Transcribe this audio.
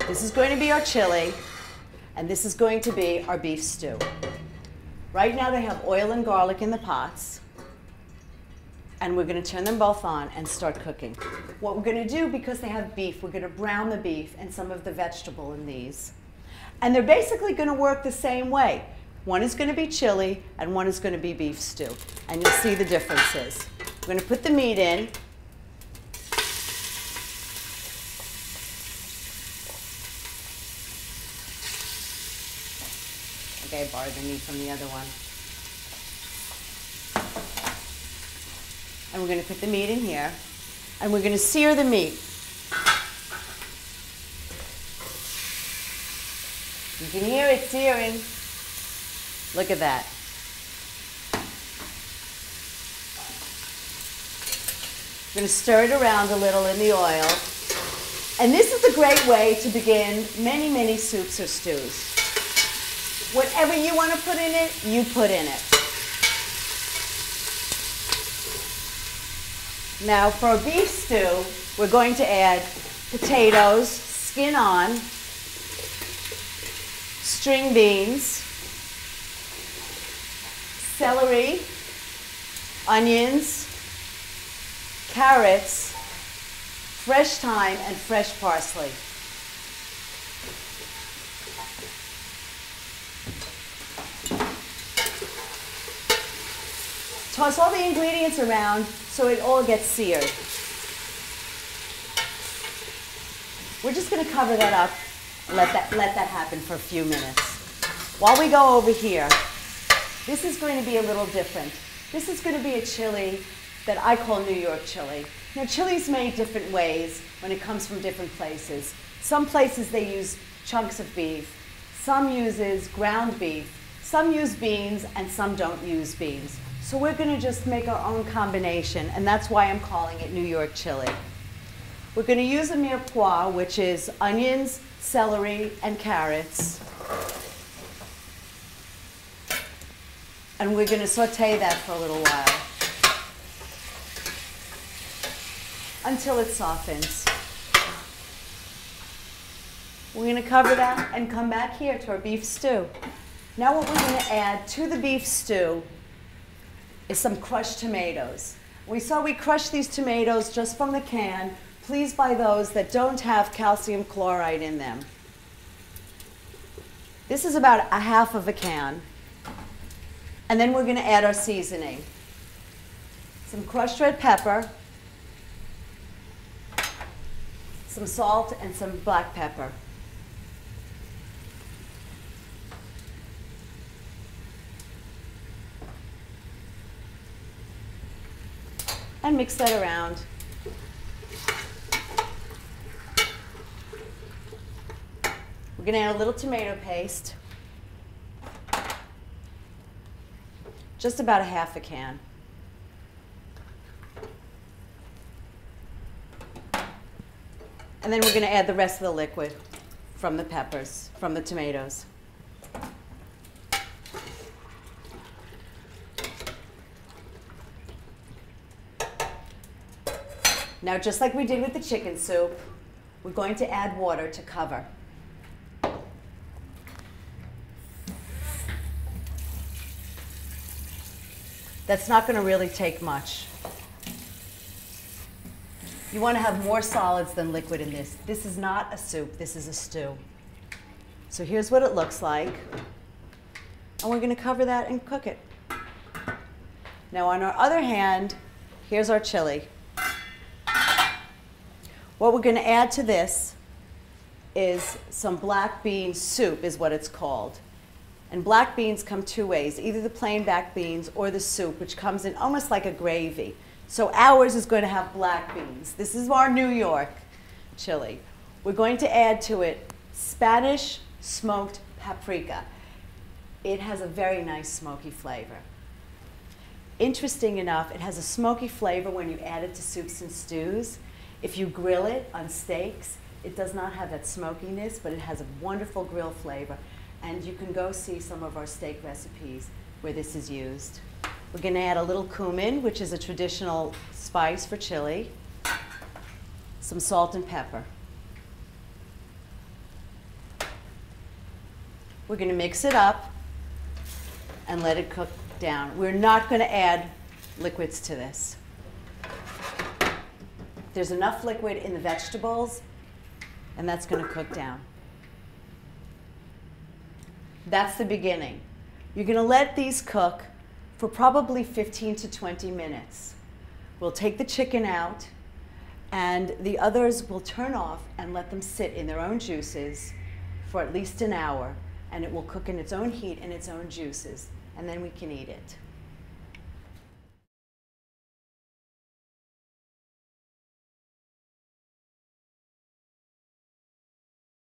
This is going to be our chili, and this is going to be our beef stew. Right now they have oil and garlic in the pots, and we're going to turn them both on and start cooking. What we're going to do, because they have beef, we're going to brown the beef and some of the vegetable in these. And they're basically going to work the same way. One is going to be chili, and one is going to be beef stew. And you'll see the differences. We're going to put the meat in. Okay, I borrowed the meat from the other one. And we're going to put the meat in here. And we're going to sear the meat. You can hear it searing. Look at that. We're going to stir it around a little in the oil. And this is a great way to begin many, many soups or stews. Whatever you want to put in it, you put in it. Now for a beef stew, we're going to add potatoes, skin on, string beans, celery, onions, carrots, fresh thyme, and fresh parsley. Toss all the ingredients around so it all gets seared. We're just going to cover that up and let that happen for a few minutes. While we go over here, this is going to be a little different. This is going to be a chili that I call New York chili. Now, chili's made different ways when it comes from different places. Some places they use chunks of beef. Some uses ground beef. Some use beans, and some don't use beans. So we're going to just make our own combination, and that's why I'm calling it New York chili. We're going to use a mirepoix, which is onions, celery, and carrots. And we're going to saute that for a little while until it softens. We're going to cover that and come back here to our beef stew. Now what we're going to add to the beef stew is some crushed tomatoes. We crushed these tomatoes just from the can. Please buy those that don't have calcium chloride in them. This is about a half of a can. And then we're going to add our seasoning. Some crushed red pepper, some salt, and some black pepper. And mix that around. We're going to add a little tomato paste. Just about a half a can. And then we're going to add the rest of the liquid from the peppers, from the tomatoes. Now, just like we did with the chicken soup, we're going to add water to cover. That's not going to really take much. You want to have more solids than liquid in this. This is not a soup, this is a stew. So here's what it looks like. And we're going to cover that and cook it. Now on our other hand, here's our chili. What we're going to add to this is some black bean soup, is what it's called. And black beans come two ways, either the plain black beans or the soup, which comes in almost like a gravy. So ours is going to have black beans. This is our New York chili. We're going to add to it Spanish smoked paprika. It has a very nice smoky flavor. Interesting enough, it has a smoky flavor when you add it to soups and stews. If you grill it on steaks, it does not have that smokiness, but it has a wonderful grill flavor. And you can go see some of our steak recipes where this is used. We're going to add a little cumin, which is a traditional spice for chili, some salt and pepper. We're going to mix it up and let it cook down. We're not going to add liquids to this. There's enough liquid in the vegetables, and that's going to cook down. That's the beginning. You're going to let these cook for probably 15 to 20 minutes. We'll take the chicken out, and the others will turn off and let them sit in their own juices for at least an hour, and it will cook in its own heat and its own juices, and then we can eat it.